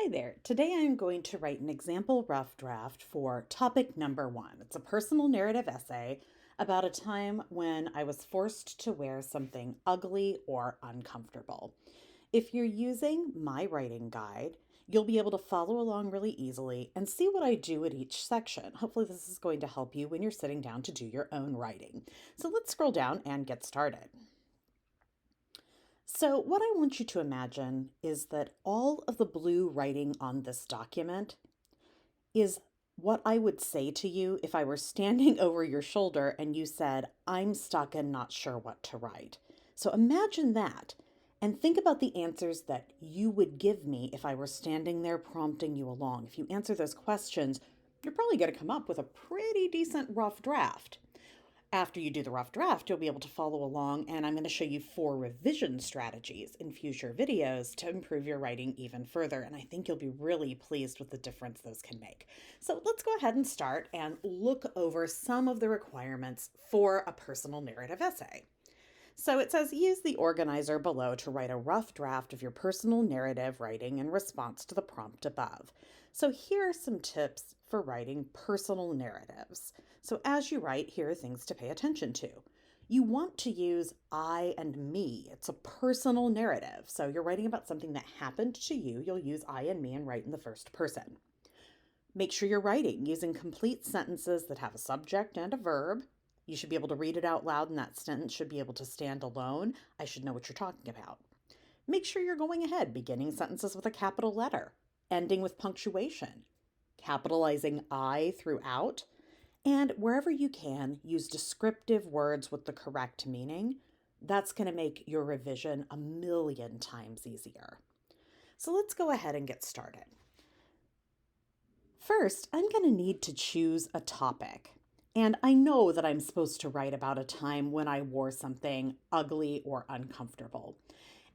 there. Today I'm going to write an example rough draft for topic number 1. It's a personal narrative essay about a time when I was forced to wear something ugly or uncomfortable. If you're using my writing guide, you'll be able to follow along really easily and see what I do at each section. Hopefully, this is going to help you when you're sitting down to do your own writing. So let's scroll down and get started. So, what I want you to imagine is that all of the blue writing on this document is what I would say to you if I were standing over your shoulder and you said, I'm stuck and not sure what to write. So, imagine that and think about the answers that you would give me if I were standing there prompting you along. If you answer those questions, you're probably going to come up with a pretty decent rough draft. After you do the rough draft, you'll be able to follow along, and I'm going to show you 4 revision strategies in future videos to improve your writing even further, and I think you'll be really pleased with the difference those can make. So let's go ahead and start and look over some of the requirements for a personal narrative essay. So it says use the organizer below to write a rough draft of your personal narrative writing in response to the prompt above. So here are some tips for writing personal narratives. So as you write, here are things to pay attention to. You want to use I and me. It's a personal narrative. So you're writing about something that happened to you. You'll use I and me and write in the first person. Make sure you're writing using complete sentences that have a subject and a verb. You should be able to read it out loud, and that sentence should be able to stand alone. I should know what you're talking about. Make sure you're going ahead, beginning sentences with a capital letter, ending with punctuation, capitalizing I throughout, and wherever you can, use descriptive words with the correct meaning. That's going to make your revision a million times easier. So let's go ahead and get started. First, I'm going to need to choose a topic. And I know that I'm supposed to write about a time when I wore something ugly or uncomfortable.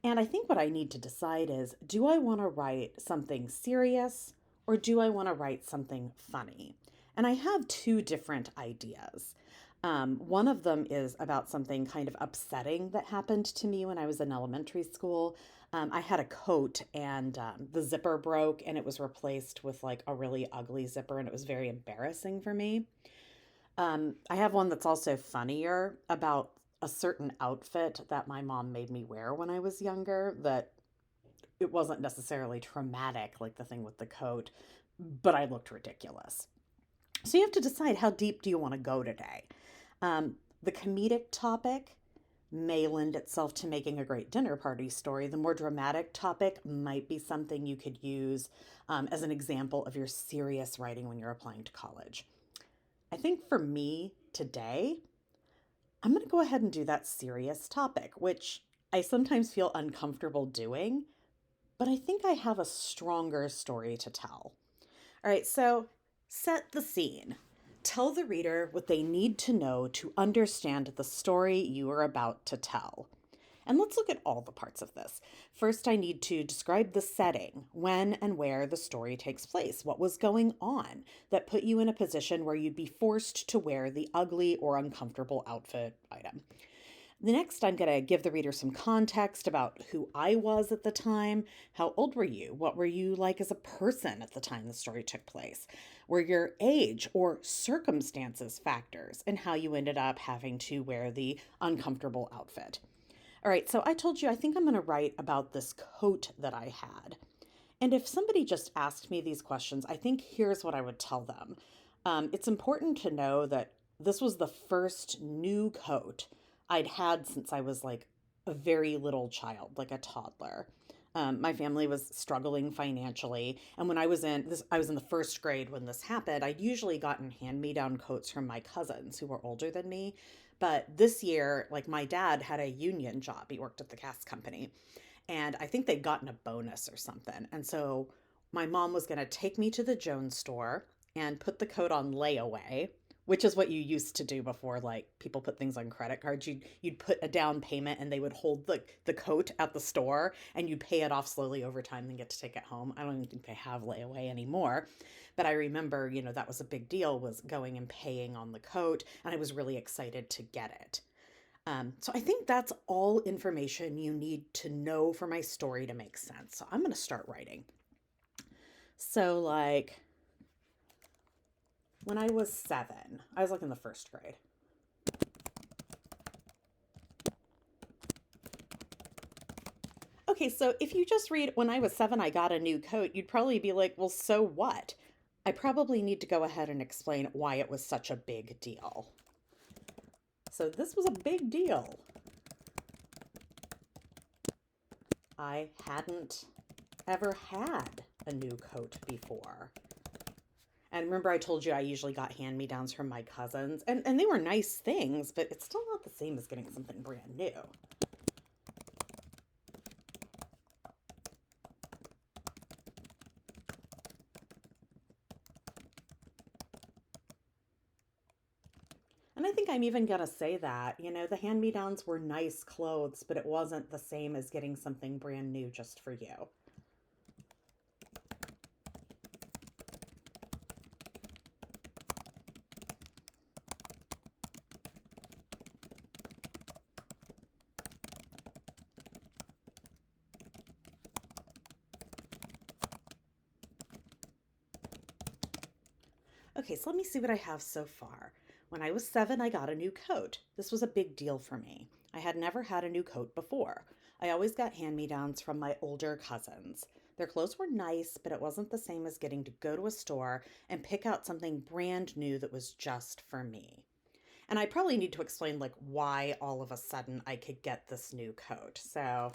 And I think what I need to decide is, do I want to write something serious or do I want to write something funny? And I have 2 different ideas. One of them is about something kind of upsetting that happened to me when I was in elementary school. I had a coat and the zipper broke and it was replaced with like a really ugly zipper, and it was very embarrassing for me. I have one that's also funnier about a certain outfit that my mom made me wear when I was younger, that it wasn't necessarily traumatic like the thing with the coat, but I looked ridiculous. So you have to decide, how deep do you want to go today? The comedic topic may lend itself to making a great dinner party story. The more dramatic topic might be something you could use as an example of your serious writing when you're applying to college. I think for me today, I'm going to go ahead and do that serious topic, which I sometimes feel uncomfortable doing, but I think I have a stronger story to tell. All right, so set the scene. Tell the reader what they need to know to understand the story you are about to tell. And let's look at all the parts of this. First, I need to describe the setting, when and where the story takes place, what was going on that put you in a position where you'd be forced to wear the ugly or uncomfortable outfit item. The next, I'm going to give the reader some context about who I was at the time. How old were you? What were you like as a person at the time the story took place? Were your age or circumstances factors in how you ended up having to wear the uncomfortable outfit? All right, so I told you I think I'm going to write about this coat that I had. And if somebody just asked me these questions, I think here's what I would tell them. It's important to know that this was the first new coat I'd had since I was like a very little child, like a toddler. My family was struggling financially, and when I was in the first grade when this happened. I'd usually gotten hand-me-down coats from my cousins who were older than me. But this year, like my dad had a union job. He worked at the gas company. And I think they'd gotten a bonus or something. And so my mom was going to take me to the Jones store and put the coat on layaway, which is what you used to do before, like people put things on credit cards. You'd put a down payment and they would hold the coat at the store and you'd pay it off slowly over time and get to take it home. I don't even think they have layaway anymore. But I remember, that was a big deal, was going and paying on the coat, and I was really excited to get it. So I think that's all information you need to know for my story to make sense. So I'm going to start writing. So, like, when I was 7, I was like in the first grade. Okay, so if you just read, when I was 7, I got a new coat, you'd probably be like, well, so what? I probably need to go ahead and explain why it was such a big deal. So this was a big deal. I hadn't ever had a new coat before. And remember, I told you I usually got hand-me-downs from my cousins, and they were nice things, but it's still not the same as getting something brand new. And I think I'm even going to say that, the hand-me-downs were nice clothes, but it wasn't the same as getting something brand new just for you. Okay, so let me see what I have so far. When I was 7, I got a new coat. This was a big deal for me. I had never had a new coat before. I always got hand-me-downs from my older cousins. Their clothes were nice, but it wasn't the same as getting to go to a store and pick out something brand new that was just for me. And I probably need to explain like why all of a sudden I could get this new coat. So,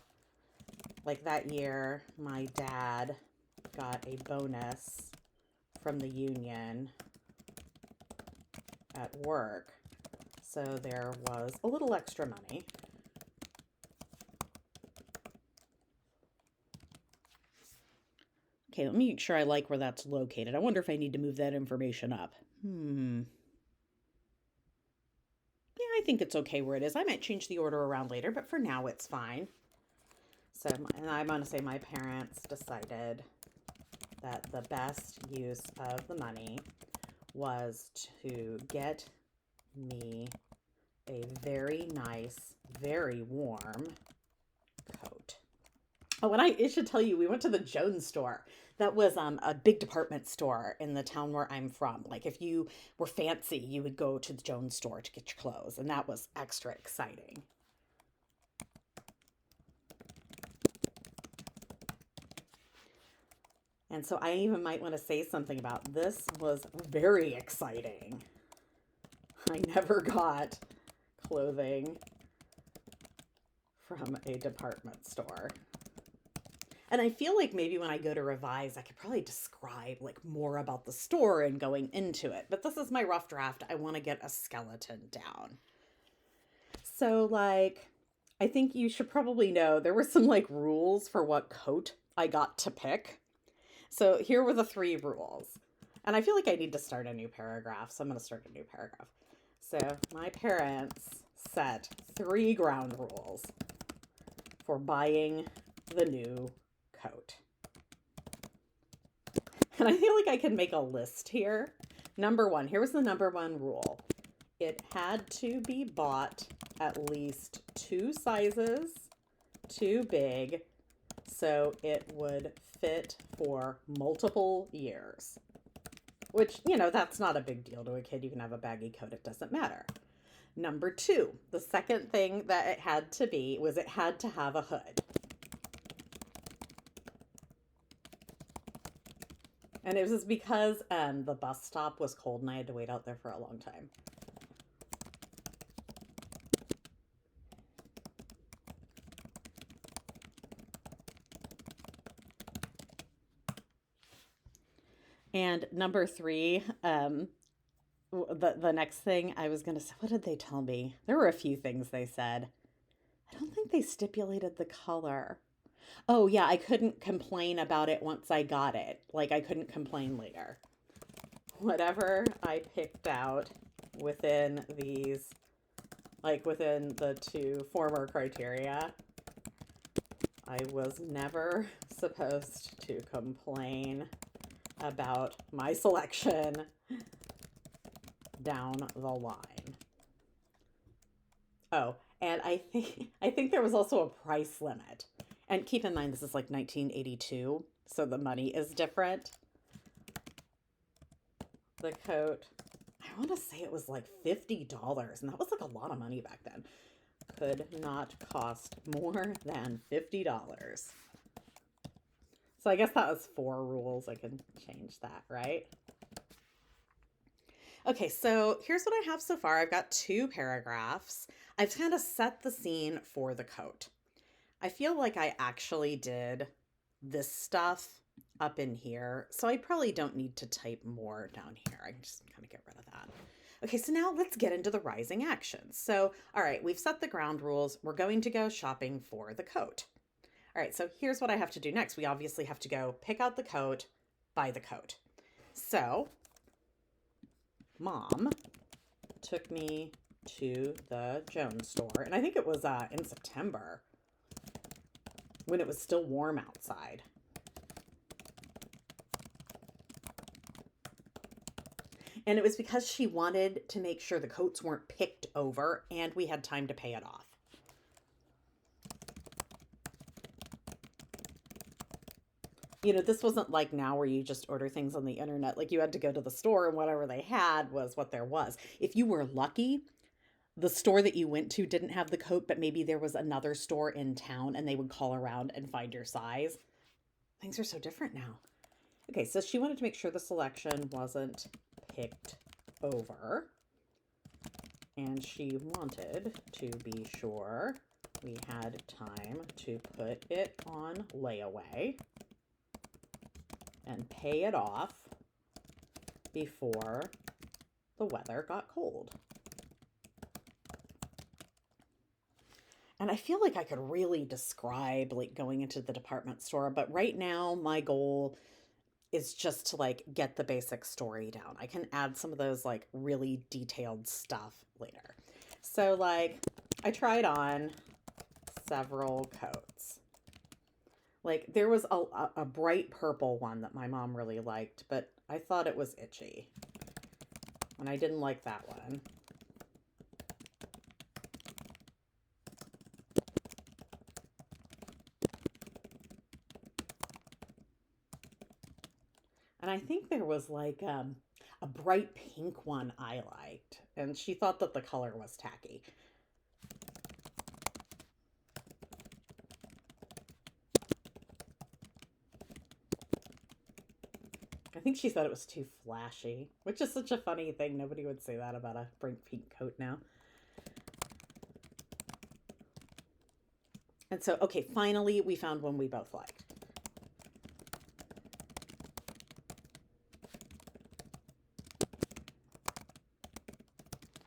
like that year, my dad got a bonus from the union at work. So there was a little extra money. Okay, let me make sure I like where that's located. I wonder if I need to move that information up. Yeah, I think it's okay where it is. I might change the order around later, but for now it's fine. So, and I'm going to say my parents decided that the best use of the money was to get me a very nice, very warm coat. Oh, and I should tell you, we went to the Jones store. That was a big department store in the town where I'm from. Like if you were fancy, you would go to the Jones store to get your clothes, and that was extra exciting. And so I even might want to say something about this was very exciting. I never got clothing from a department store. And I feel like maybe when I go to revise, I could probably describe like more about the store and going into it. But this is my rough draft. I want to get a skeleton down. So like, I think you should probably know there were some like rules for what coat I got to pick. So here were the 3 rules. And I feel like I need to start a new paragraph. So I'm going to start a new paragraph. So my parents set 3 ground rules for buying the new coat. And I feel like I can make a list here. Number 1, here was the number 1 rule. It had to be bought at least 2 sizes too big so it would fit for multiple years. Which, that's not a big deal to a kid. You can have a baggy coat, it doesn't matter. Number 2, the second thing that it had to be was it had to have a hood. And it was because the bus stop was cold and I had to wait out there for a long time. And number 3, the next thing I was going to say, what did they tell me? There were a few things they said. I don't think they stipulated the color. Oh, yeah, I couldn't complain about it once I got it. Like, I couldn't complain later. Whatever I picked out within these, like within the 2 former criteria, I was never supposed to complain about my selection down the line. Oh, and I think there was also a price limit. And keep in mind this is like 1982, so the money is different. the coat. I want to say it was like $50, and that was like a lot of money back then. Could not cost more than $50. So I guess that was 4 rules. I can change that, right? Okay, so here's what I have so far. I've got 2 paragraphs. I've kind of set the scene for the coat. I feel like I actually did this stuff up in here, so I probably don't need to type more down here. I can just kind of get rid of that. Okay, so now let's get into the rising actions. So, all right, we've set the ground rules. We're going to go shopping for the coat. All right, so here's what I have to do next. We obviously have to go pick out the coat, buy the coat. So, Mom took me to the Jones store, and I think it was in September when it was still warm outside. And it was because she wanted to make sure the coats weren't picked over and we had time to pay it off. You know, this wasn't like now where you just order things on the internet. Like you had to go to the store and whatever they had was what there was. If you were lucky, the store that you went to didn't have the coat, but maybe there was another store in town and they would call around and find your size. Things are so different now. Okay, so she wanted to make sure the selection wasn't picked over. And she wanted to be sure we had time to put it on layaway and pay it off before the weather got cold. And I feel like I could really describe like going into the department store, but right now my goal is just to like get the basic story down. I can add some of those like really detailed stuff later. So like I tried on several coats. Like there was a bright purple one that my mom really liked, but I thought it was itchy. And I didn't like that one. And I think there was like a bright pink one I liked. And she thought that the color was tacky. I think she thought it was too flashy, which is such a funny thing. Nobody would say that about a bright pink coat now. And so, okay, finally we found one we both liked.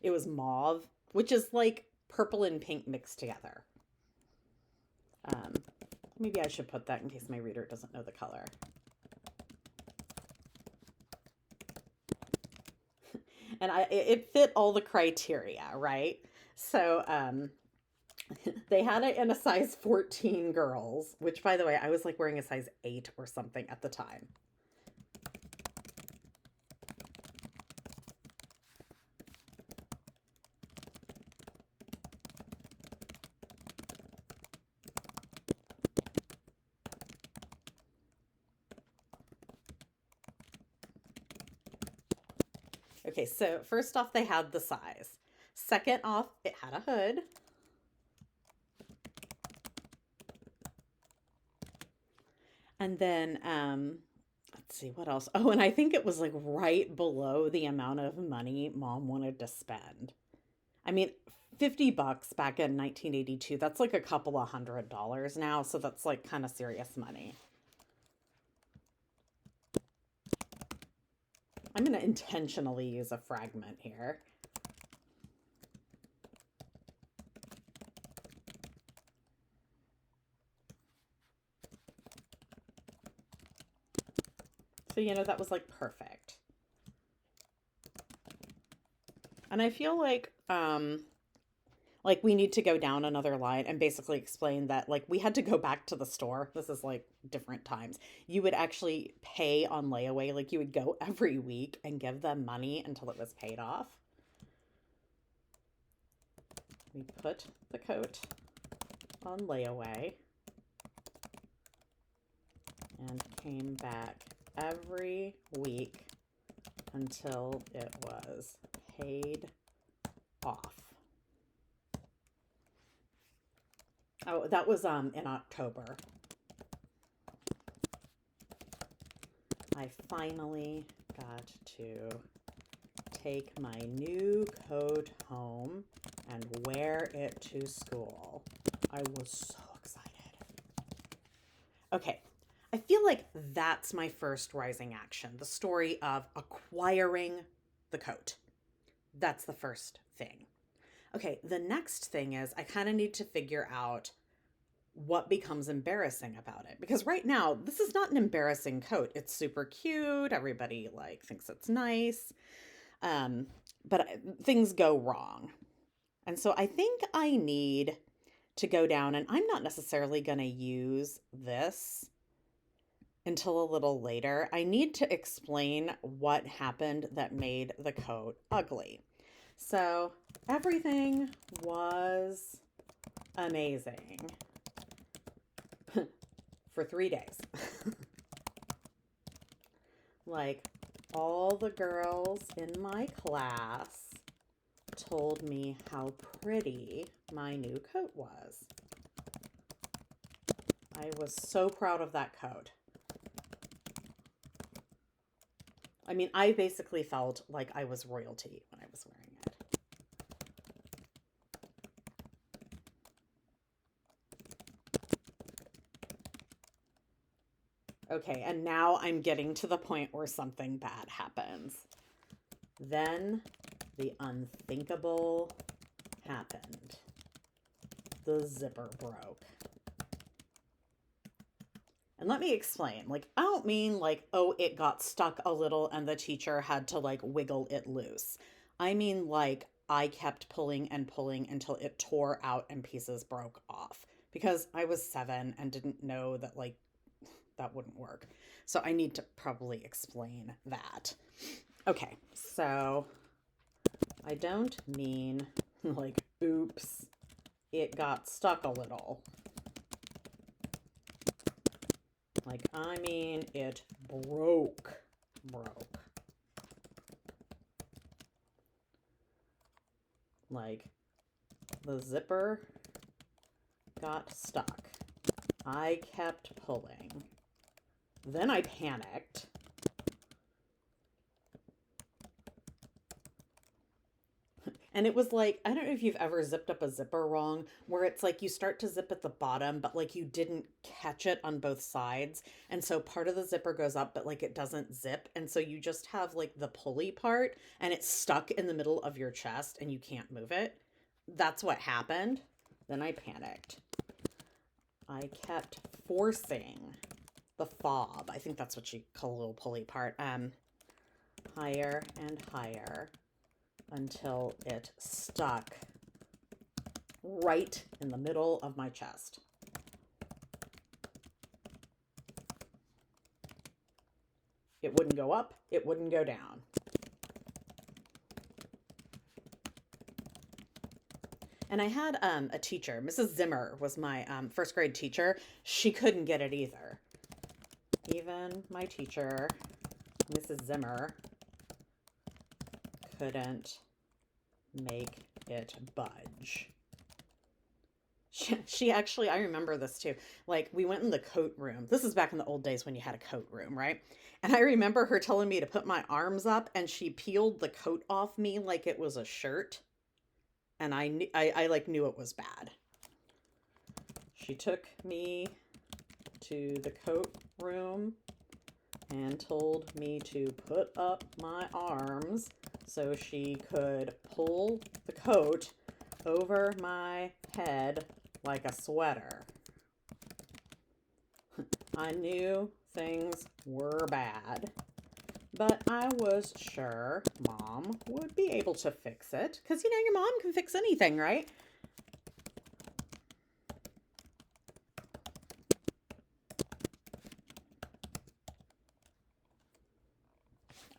It was mauve, which is like purple and pink mixed together. Maybe I should put that in case my reader doesn't know the color. And it fit all the criteria, right? So they had it in a size 14 girls, which by the way, I was like wearing a size 8 or something at the time. Okay, so first off, they had the size. Second off, it had a hood. And then, let's see, what else? Oh, and I think it was like right below the amount of money Mom wanted to spend. I mean, $50 back in 1982, that's like a couple of $100 now, so that's like kind of serious money. I'm going to intentionally use a fragment here. So, you know, that was like perfect. And I feel like we need to go down another line and basically explain that like we had to go back to the store. This is like different times. You would actually pay on layaway. Like you would go every week and give them money until it was paid off. We put the coat on layaway and came back every week until it was paid off. Oh, that was in October. I finally got to take my new coat home and wear it to school. I was so excited. Okay, I feel like that's my first rising action, the story of acquiring the coat. That's the first thing. Okay, the next thing is I kind of need to figure out what becomes embarrassing about it, because right now this is not an embarrassing coat. It's super cute. Everybody like thinks it's nice. Um, but things go wrong. And so I think I need to go down, and I'm not necessarily going to use this until a little later. I need to explain what happened that made the coat ugly. So everything was amazing for 3 days. Like, all the girls in my class told me how pretty my new coat was. I was so proud of that coat. I mean, I basically felt like I was royalty when I was wearing it. Okay, and now I'm getting to the point where something bad happens. Then the unthinkable happened. The zipper broke. And let me explain. Like, I don't mean like, oh, it got stuck a little and the teacher had to like wiggle it loose. I mean like I kept pulling and pulling until it tore out and pieces broke off, because I was 7 and didn't know that like that wouldn't work. So I need to probably explain that. Okay, so I don't mean like, oops, it got stuck a little. Like, I mean, it broke. Like, the zipper got stuck. I kept pulling. Then I panicked. And it was like, I don't know if you've ever zipped up a zipper wrong, where it's like you start to zip at the bottom, but like you didn't catch it on both sides. And so part of the zipper goes up, but like it doesn't zip. And so you just have like the pulley part and it's stuck in the middle of your chest and you can't move it. That's what happened. Then I panicked. I kept forcing the fob. I think that's what you call a little pulley part. Higher and higher until it stuck right in the middle of my chest. It wouldn't go up, it wouldn't go down. And I had a teacher, Mrs. Zimmer was my first grade teacher. She couldn't get it either. Even my teacher, Mrs. Zimmer, couldn't make it budge. She actually, I remember this too. Like, we went in the coat room. This is back in the old days when you had a coat room, right? And I remember her telling me to put my arms up, and she peeled the coat off me like it was a shirt. And I like knew it was bad. She took me to the coat room and told me to put up my arms so she could pull the coat over my head like a sweater. I knew things were bad, but I was sure Mom would be able to fix it, because, you know, your mom can fix anything, right?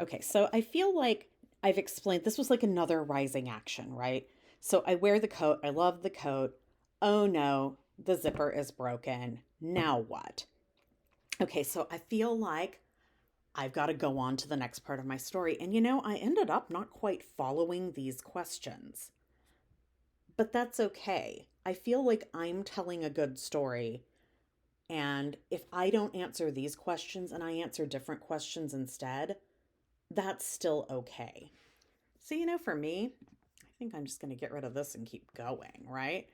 Okay, so I feel like I've explained, this was like another rising action, right? So I wear the coat. I love the coat. Oh no, the zipper is broken. Now what? Okay, so I feel like I've got to go on to the next part of my story. And I ended up not quite following these questions, but that's okay. I feel like I'm telling a good story. And if I don't answer these questions and I answer different questions instead, that's still okay. So, for me, I think I'm just going to get rid of this and keep going, right?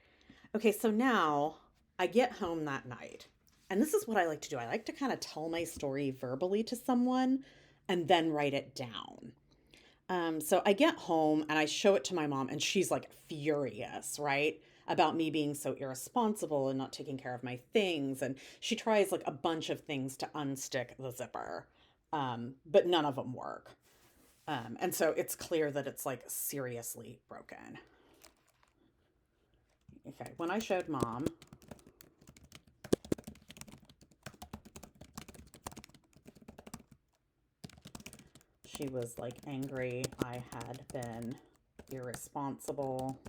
Okay, so now I get home that night. And this is what I like to do. I like to kind of tell my story verbally to someone and then write it down. So I get home and I show it to my mom, and she's like furious, right? About me being so irresponsible and not taking care of my things. And she tries like a bunch of things to unstick the zipper, but none of them work. And so it's clear that it's like seriously broken. Okay, when I showed mom, she was like angry. I had been irresponsible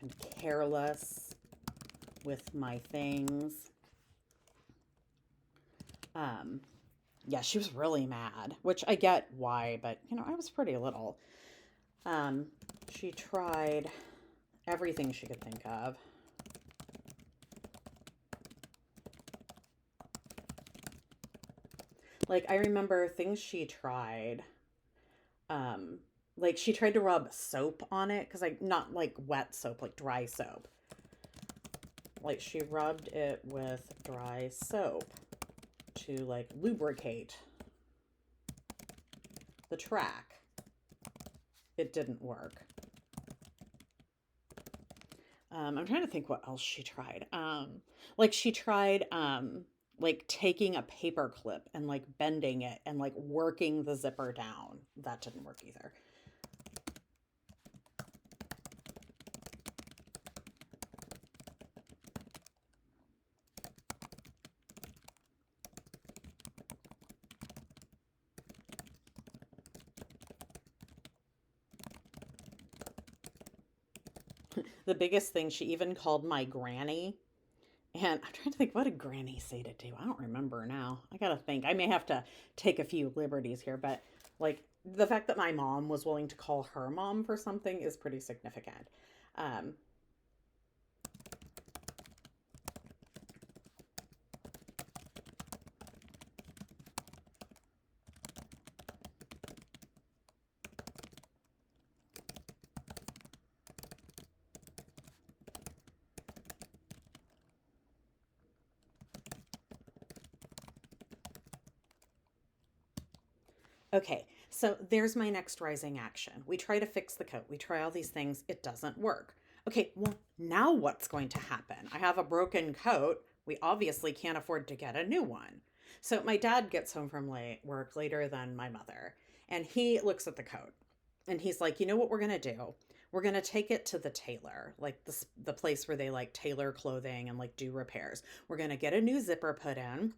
and careless with my things. Um, yeah, she was really mad, which I get why, but I was pretty little. Um, she tried everything she could think of. Like, I remember things she tried. Um, like, she tried to rub soap on it, because, like, not like wet soap, like dry soap. Like, she rubbed it with dry soap to, like, lubricate the track. It didn't work. I'm trying to think what else she tried. Like she tried like taking a paper clip and like bending it and like working the zipper down. That didn't work either. The biggest thing, she even called my granny. And I'm trying to think, what did Granny say to do? I don't remember now. I gotta think. I may have to take a few liberties here, but like the fact that my mom was willing to call her mom for something is pretty significant. Um, okay, so there's my next rising action. We try to fix the coat. We try all these things. It doesn't work. Okay, well, now what's going to happen? I have a broken coat. We obviously can't afford to get a new one. So my dad gets home from work later than my mother, and he looks at the coat and he's like, you know what we're going to do? We're going to take it to the tailor, like the place where they like tailor clothing and like do repairs. We're going to get a new zipper put in.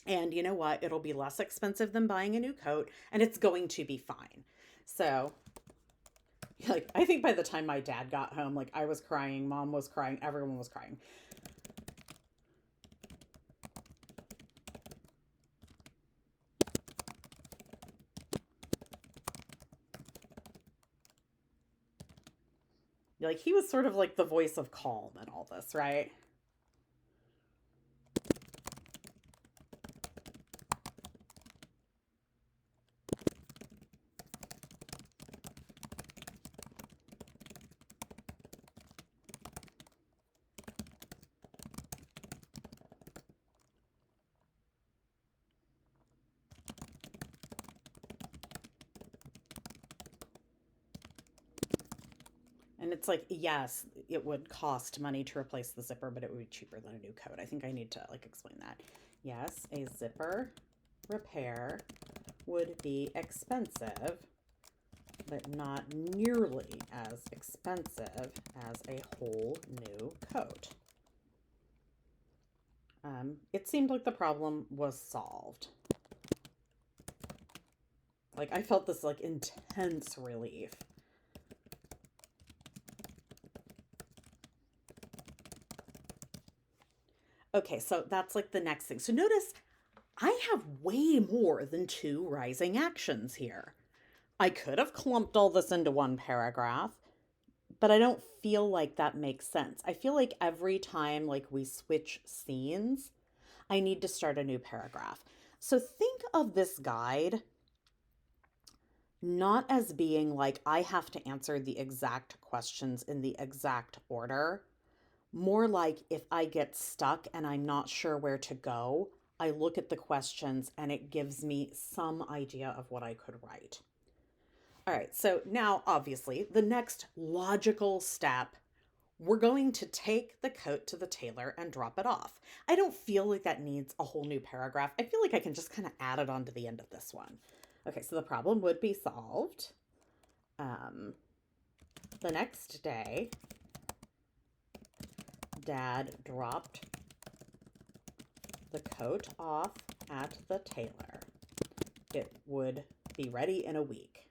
And you know what? It'll be less expensive than buying a new coat, and it's going to be fine. So, like, I think by the time my dad got home, like, I was crying, mom was crying, everyone was crying. Like, he was sort of like the voice of calm in all this, right? And it's like, yes, it would cost money to replace the zipper, but it would be cheaper than a new coat. I think I need to like explain that. Yes, a zipper repair would be expensive, but not nearly as expensive as a whole new coat. It seemed like the problem was solved. Like I felt this like intense relief. Okay, so that's like the next thing. So notice I have way more than two rising actions here. I could have clumped all this into one paragraph, but I don't feel like that makes sense. I feel like every time like we switch scenes, I need to start a new paragraph. So think of this guide not as being like I have to answer the exact questions in the exact order, more like if I get stuck and I'm not sure where to go, I look at the questions and it gives me some idea of what I could write. All right, so now obviously the next logical step, we're going to take the coat to the tailor and drop it off. I don't feel like that needs a whole new paragraph. I feel like I can just kind of add it on to the end of this one. Okay, so the problem would be solved. The next day, Dad dropped the coat off at the tailor. It would be ready in a week.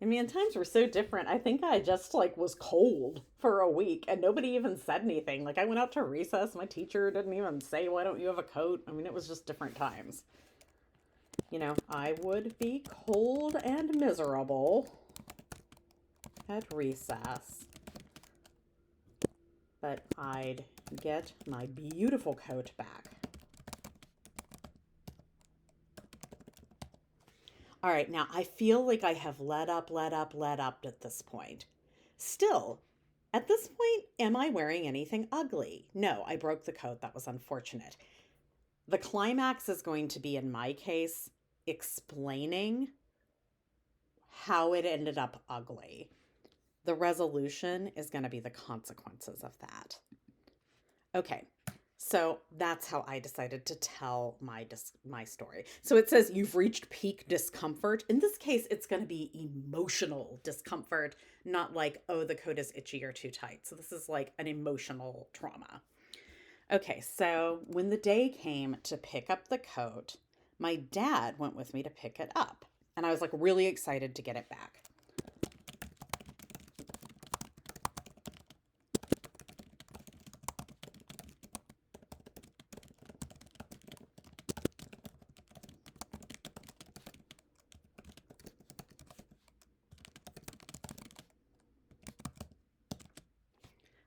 I mean, times were so different. I think I just like was cold for a week and nobody even said anything. Like I went out to recess, my teacher didn't even say, "Why don't you have a coat?" I mean, it was just different times. You know, I would be cold and miserable at recess, but I'd get my beautiful coat back. All right, now I feel like I have let up at this point. Still, at this point, am I wearing anything ugly? No, I broke the coat. That was unfortunate. The climax is going to be, in my case, explaining how it ended up ugly. The resolution is going to be the consequences of that. Okay, so that's how I decided to tell my story. So it says you've reached peak discomfort. In this case, it's going to be emotional discomfort, not like, oh, the coat is itchy or too tight. So this is like an emotional trauma. Okay, so when the day came to pick up the coat, my dad went with me to pick it up. And I was like really excited to get it back.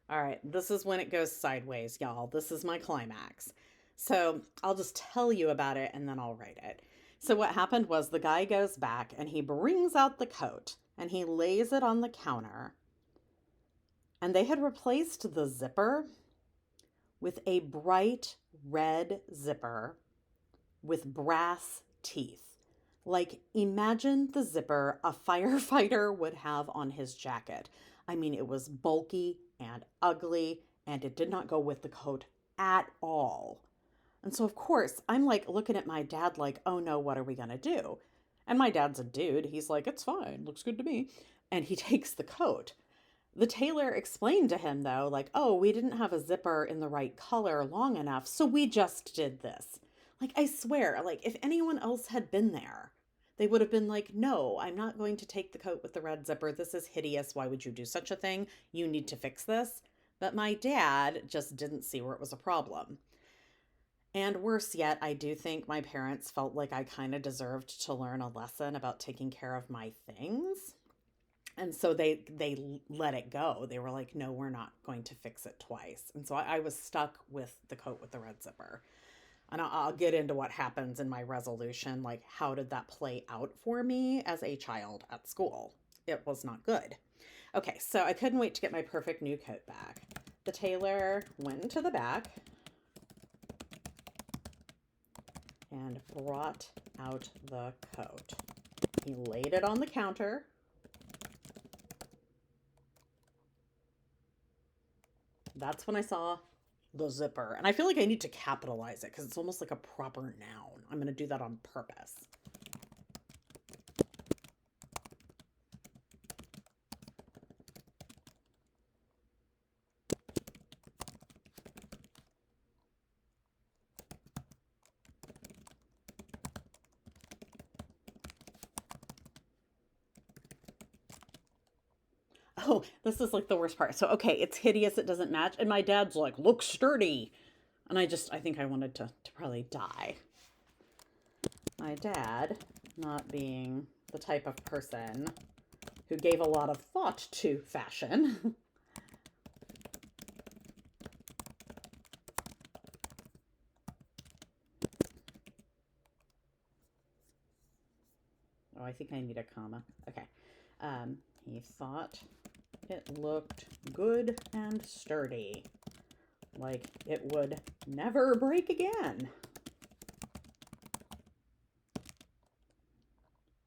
All right, this is when it goes sideways, y'all. This is my climax. So I'll just tell you about it and then I'll write it. So what happened was the guy goes back and he brings out the coat and he lays it on the counter. And they had replaced the zipper with a bright red zipper with brass teeth. Like, imagine the zipper a firefighter would have on his jacket. I mean, it was bulky and ugly, and it did not go with the coat at all. And so, of course, I'm like looking at my dad, like, oh no, what are we going to do? And my dad's a dude. He's like, it's fine, looks good to me. And he takes the coat. The tailor explained to him, though, like, oh, we didn't have a zipper in the right color long enough, so we just did this. Like, I swear, like, if anyone else had been there, they would have been like, no, I'm not going to take the coat with the red zipper. This is hideous. Why would you do such a thing? You need to fix this. But my dad just didn't see where it was a problem. And worse yet, I do think my parents felt like I kind of deserved to learn a lesson about taking care of my things. And so they let it go. They were like, no, we're not going to fix it twice. And so I was stuck with the coat with the red zipper. And I'll get into what happens in my resolution. Like, how did that play out for me as a child at school? It was not good. Okay, so I couldn't wait to get my perfect new coat back. The tailor went into the back and brought out the coat. He laid it on the counter. That's when I saw the zipper. And I feel like I need to capitalize it because it's almost like a proper noun. I'm going to do that on purpose. Oh, this is like the worst part. So, okay, it's hideous, it doesn't match. And my dad's like, look sturdy. And I think I wanted to probably die. My dad, not being the type of person who gave a lot of thought to fashion. Oh, I think I need a comma. Okay. He thought it looked good and sturdy, like it would never break again.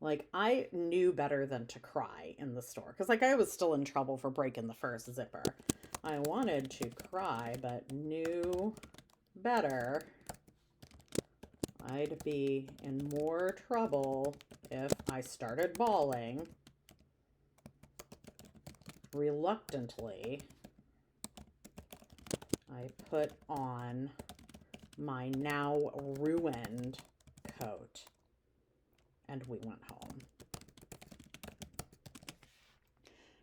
Like, I knew better than to cry in the store. Because, like, I was still in trouble for breaking the first zipper. I wanted to cry, but knew better. I'd be in more trouble if I started bawling. Reluctantly, I put on my now ruined coat, and we went home.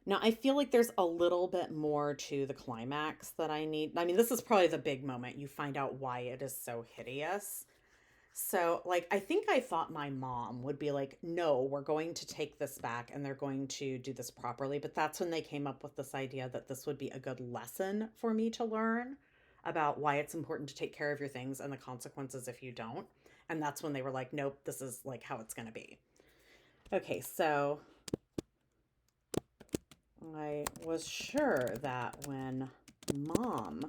Now, I feel like there's a little bit more to the climax that I need. I mean, this is probably the big moment. You find out why it is so hideous. So, like, I think I thought my mom would be like, no, we're going to take this back and they're going to do this properly. But that's when they came up with this idea that this would be a good lesson for me to learn about why it's important to take care of your things and the consequences if you don't. And that's when they were like, nope, this is like how it's going to be. Okay, so I was sure that when Mom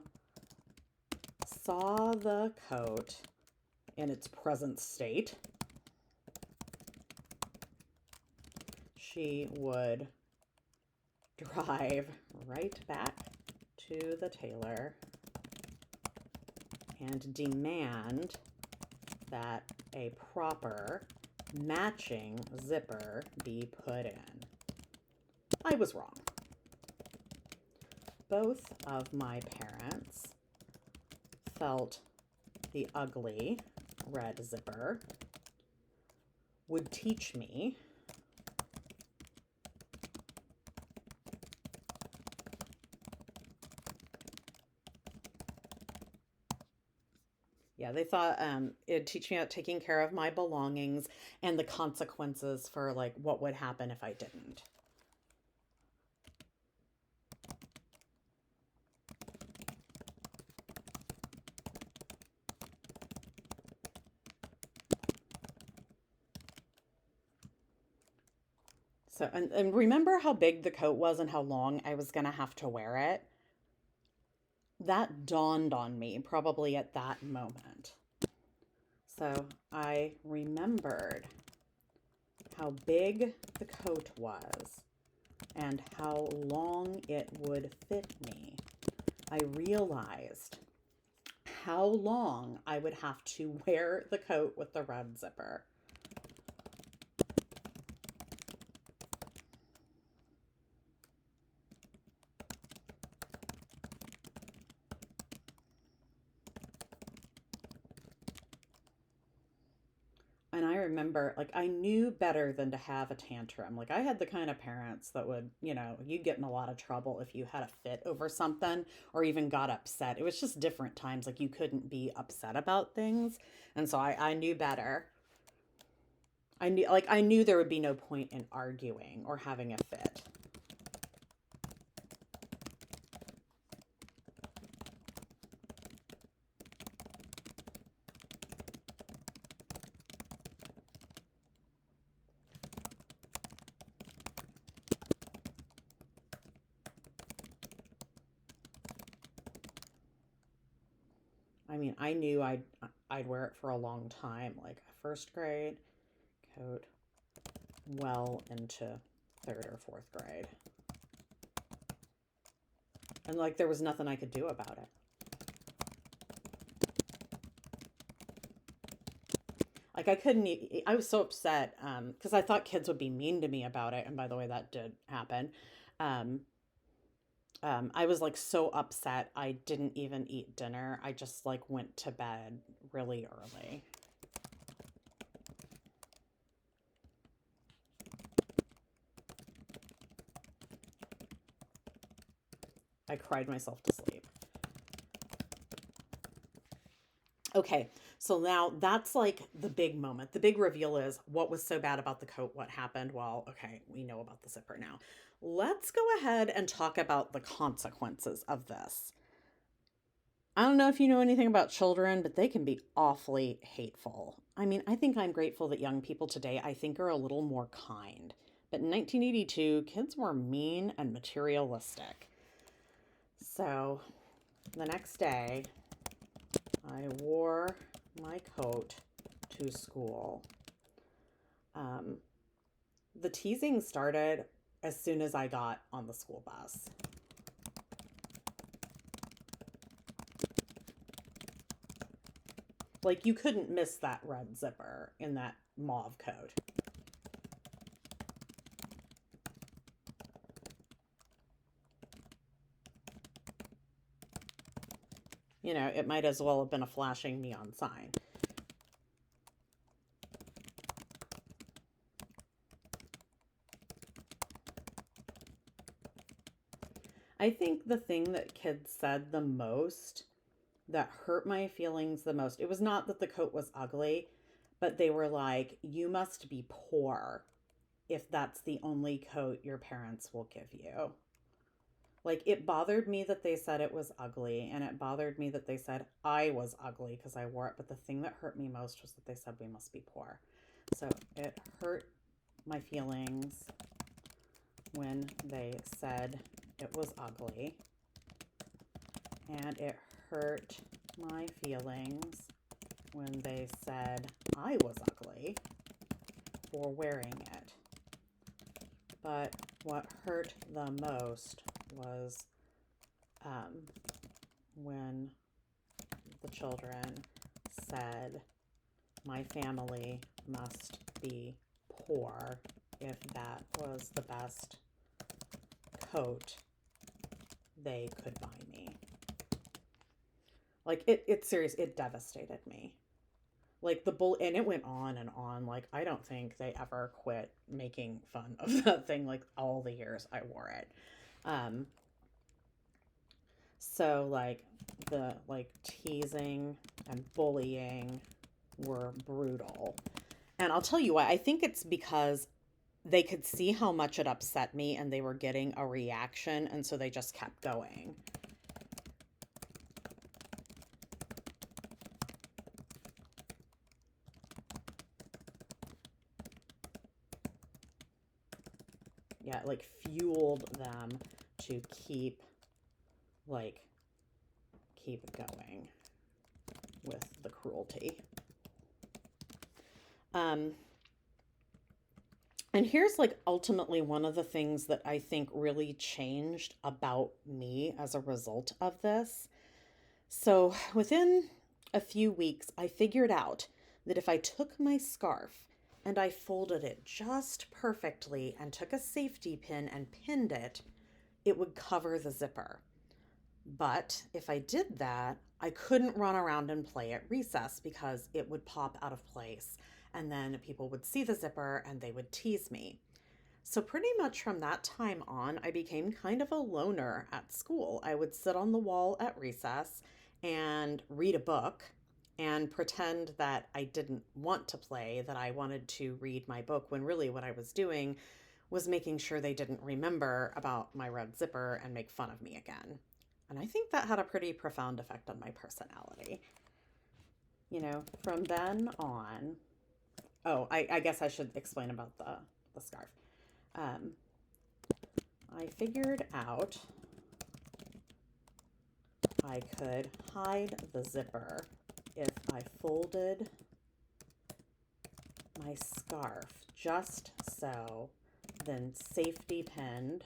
saw the coat in its present state, she would drive right back to the tailor and demand that a proper matching zipper be put in. I was wrong. Both of my parents felt the ugly red zipper would teach me they thought it'd teach me about taking care of my belongings and the consequences for like what would happen if I didn't. So, and remember how big the coat was and how long I was going to have to wear it? That dawned on me probably at that moment. So I remembered how big the coat was and how long it would fit me. I realized how long I would have to wear the coat with the red zipper. And I remember, like, I knew better than to have a tantrum. Like, I had the kind of parents that would, you'd get in a lot of trouble if you had a fit over something or even got upset. It was just different times. Like, you couldn't be upset about things. And so I knew better. I knew there would be no point in arguing or having a fit. I mean, I knew I'd wear it for a long time, like first grade coat, well into third or fourth grade. And like there was nothing I could do about it. Like I was so upset because I thought kids would be mean to me about it. And by the way, that did happen. Um, I was like so upset. I didn't even eat dinner. I just like went to bed really early. I cried myself to sleep. Okay, so now that's like the big moment. The big reveal is what was so bad about the coat, what happened. Well, okay, we know about the zipper now. Let's go ahead and talk about the consequences of this. I don't know if you know anything about children, but they can be awfully hateful. I mean, I think I'm grateful that young people today, I think, are a little more kind. But in 1982, kids were mean and materialistic. So the next day, I wore my coat to school. Um, the teasing started as soon as I got on the school bus. Like, you couldn't miss that red zipper in that mauve coat. You know, it might as well have been a flashing neon sign. I think the thing that kids said the most that hurt my feelings the most, it was not that the coat was ugly, but they were like, you must be poor if that's the only coat your parents will give you. Like, it bothered me that they said it was ugly, and it bothered me that they said I was ugly because I wore it. But the thing that hurt me most was that they said we must be poor. So it hurt my feelings when they said it was ugly, and it hurt my feelings when they said I was ugly for wearing it. But what hurt the most was when the children said my family must be poor if that was the best coat they could buy me. Like, it's serious. It devastated me. Like, the bull, and it went on and on. Like, I don't think they ever quit making fun of that thing, like, all the years I wore it. Um, so, like, the, like, teasing and bullying were brutal. And I'll tell you why. I think it's because they could see how much it upset me and they were getting a reaction. And so they just kept going. Yeah, it, like, fueled them to like, keep going with the cruelty. Um, and here's, like, ultimately one of the things that I think really changed about me as a result of this. So within a few weeks, I figured out that if I took my scarf and I folded it just perfectly and took a safety pin and pinned it, it would cover the zipper. But if I did that, I couldn't run around and play at recess because it would pop out of place. And then people would see the zipper and they would tease me. So, pretty much from that time on, I became kind of a loner at school. I would sit on the wall at recess and read a book and pretend that I didn't want to play, that I wanted to read my book, when really what I was doing was making sure they didn't remember about my red zipper and make fun of me again. And I think that had a pretty profound effect on my personality. You know, from then on, oh, I guess I should explain about the scarf. Um, I figured out I could hide the zipper if I folded my scarf just so, then safety pinned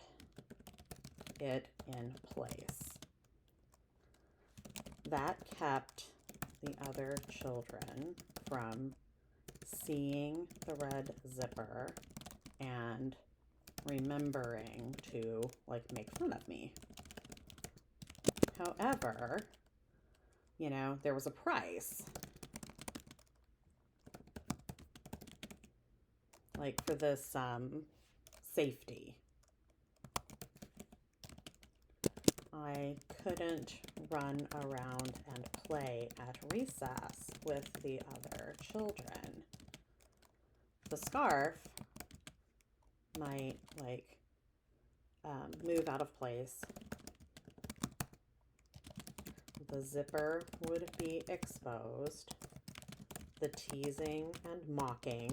it in place. That kept the other children from seeing the red zipper and remembering to, like, make fun of me. However, you know, there was a price. Like, for this safety. I couldn't run around and play at recess with the other children. The scarf might move out of place. The zipper would be exposed. The teasing and mocking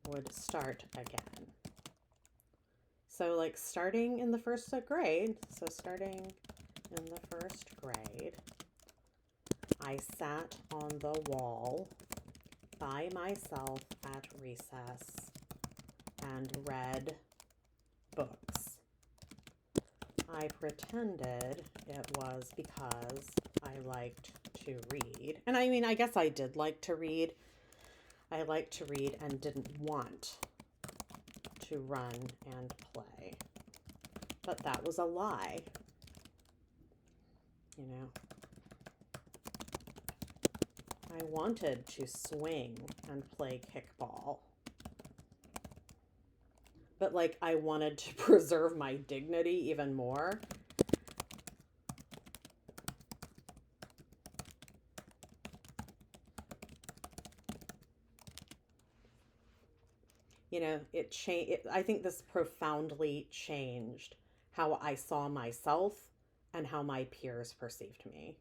would start again. So starting in the first grade, I sat on the wall by myself at recess and read books. I pretended it was because I liked to read. And I mean, I guess I did like to read. I liked to read and didn't want to run and play. But that was a lie. You know, I wanted to swing and play kickball. But I wanted to preserve my dignity even more. You know, I think this profoundly changed how I saw myself and how my peers perceived me.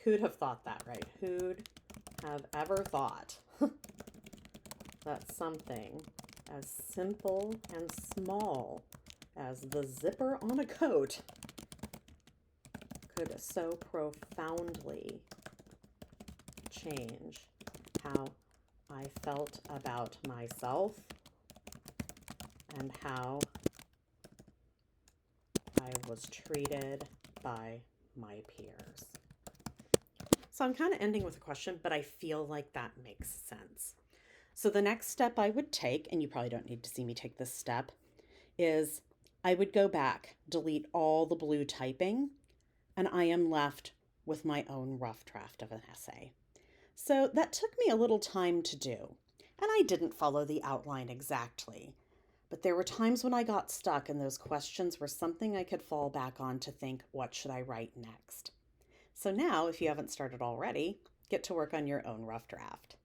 Who'd have thought that, right? Who'd have ever thought that something as simple and small as the zipper on a coat could so profoundly change how I felt about myself and how I was treated by my peers. So I'm kind of ending with a question, but I feel like that makes sense. So the next step I would take, and you probably don't need to see me take this step, is I would go back, delete all the blue typing, and I am left with my own rough draft of an essay. So that took me a little time to do, and I didn't follow the outline exactly. But there were times when I got stuck, and those questions were something I could fall back on to think, what should I write next? So now, if you haven't started already, get to work on your own rough draft.